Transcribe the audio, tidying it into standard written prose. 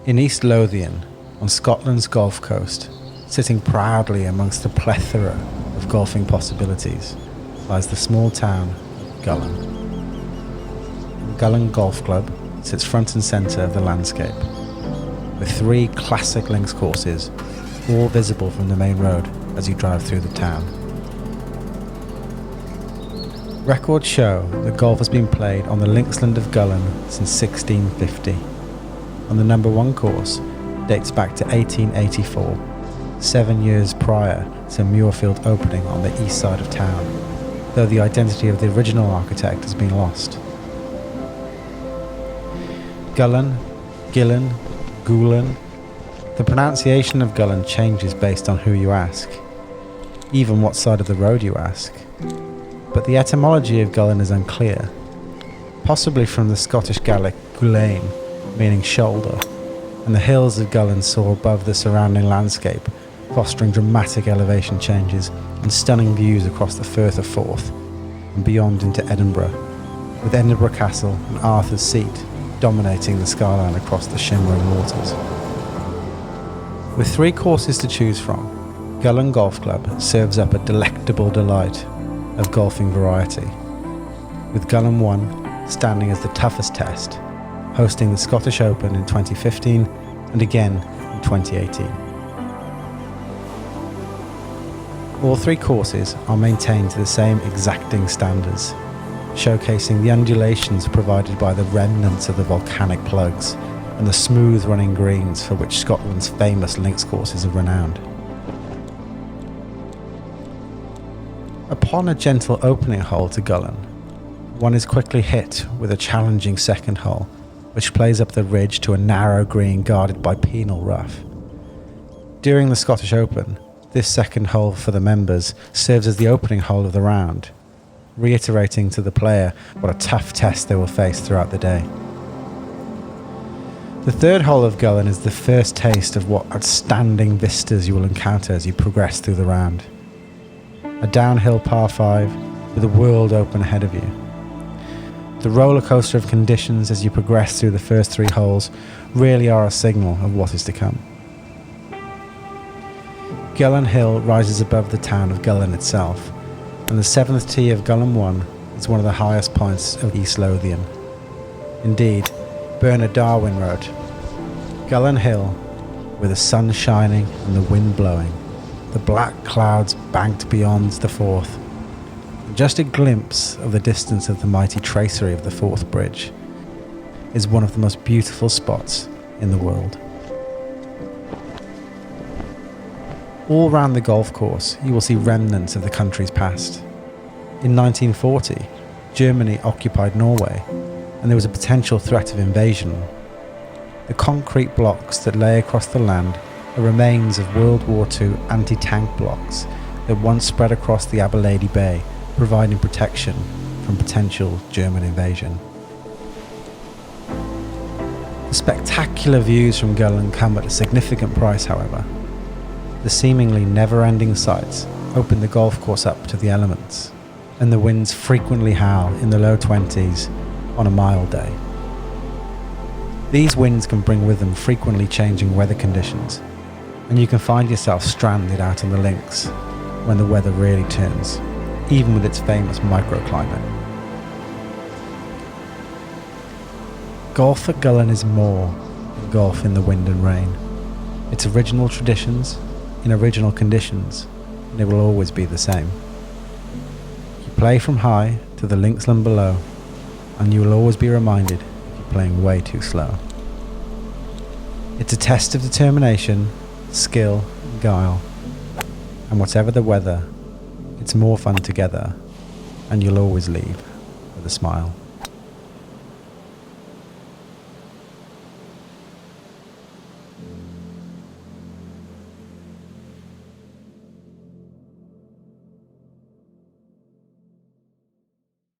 In East Lothian, on Scotland's Gulf Coast, sitting proudly amongst the plethora of golfing possibilities, lies the small town of Gullane. The Gullane Golf Club sits front and centre of the landscape, with 3 classic links courses, all visible from the main road as you drive through the town. Records show that golf has been played on the linksland of Gullane since 1650. On the number 1 course dates back to 1884, 7 years prior to Muirfield opening on the east side of town, though the identity of the original architect has been lost. Gullane, Gullane, Gullane. The pronunciation of Gullane changes based on who you ask, even what side of the road you ask. But the etymology of Gullane is unclear, possibly from the Scottish Gaelic Gullane, meaning shoulder, and the hills of Gullane soar above the surrounding landscape, fostering dramatic elevation changes and stunning views across the Firth of Forth and beyond into Edinburgh, with Edinburgh Castle and Arthur's seat dominating the skyline across the shimmering waters. With 3 courses to choose from, Gullane Golf Club serves up a delectable delight of golfing variety, with Gullane 1 standing as the toughest test, hosting the Scottish Open in 2015 and again in 2018. All 3 courses are maintained to the same exacting standards, showcasing the undulations provided by the remnants of the volcanic plugs and the smooth running greens for which Scotland's famous links courses are renowned. Upon a gentle opening hole to Gullane, one is quickly hit with a challenging second hole, which plays up the ridge to a narrow green guarded by penal rough. During the Scottish Open, this second hole for the members serves as the opening hole of the round, reiterating to the player what a tough test they will face throughout the day. The third hole of Gullane is the first taste of what outstanding vistas you will encounter as you progress through the round. A downhill par 5 with a world open ahead of you. The roller coaster of conditions as you progress through the first 3 holes really are a signal of what is to come. Gullane Hill rises above the town of Gullane itself, and the 7th tee of Gullane 1 is one of the highest points of East Lothian. Indeed, Bernard Darwin wrote, "Gullane Hill, with the sun shining and the wind blowing, the black clouds banked beyond the Forth, just a glimpse of the distance of the mighty tracery of the Forth Bridge, is one of the most beautiful spots in the world." All round the golf course you will see remnants of the country's past. In 1940, Germany occupied Norway, and there was a potential threat of invasion. The concrete blocks that lay across the land are remains of World War II anti-tank blocks that once spread across the Aberlady Bay, providing protection from potential German invasion. The spectacular views from Gullane come at a significant price, however. The seemingly never-ending sights open the golf course up to the elements, and the winds frequently howl in the low 20s on a mild day. These winds can bring with them frequently changing weather conditions, and you can find yourself stranded out on the links when the weather really turns, even with its famous microclimate. Golf at Gullane is more than golf in the wind and rain. Its original traditions, in original conditions, and it will always be the same. You play from high to the linksland below, and you will always be reminded if you're playing way too slow. It's a test of determination, skill, and guile, and whatever the weather, it's more fun together, and you'll always leave with a smile.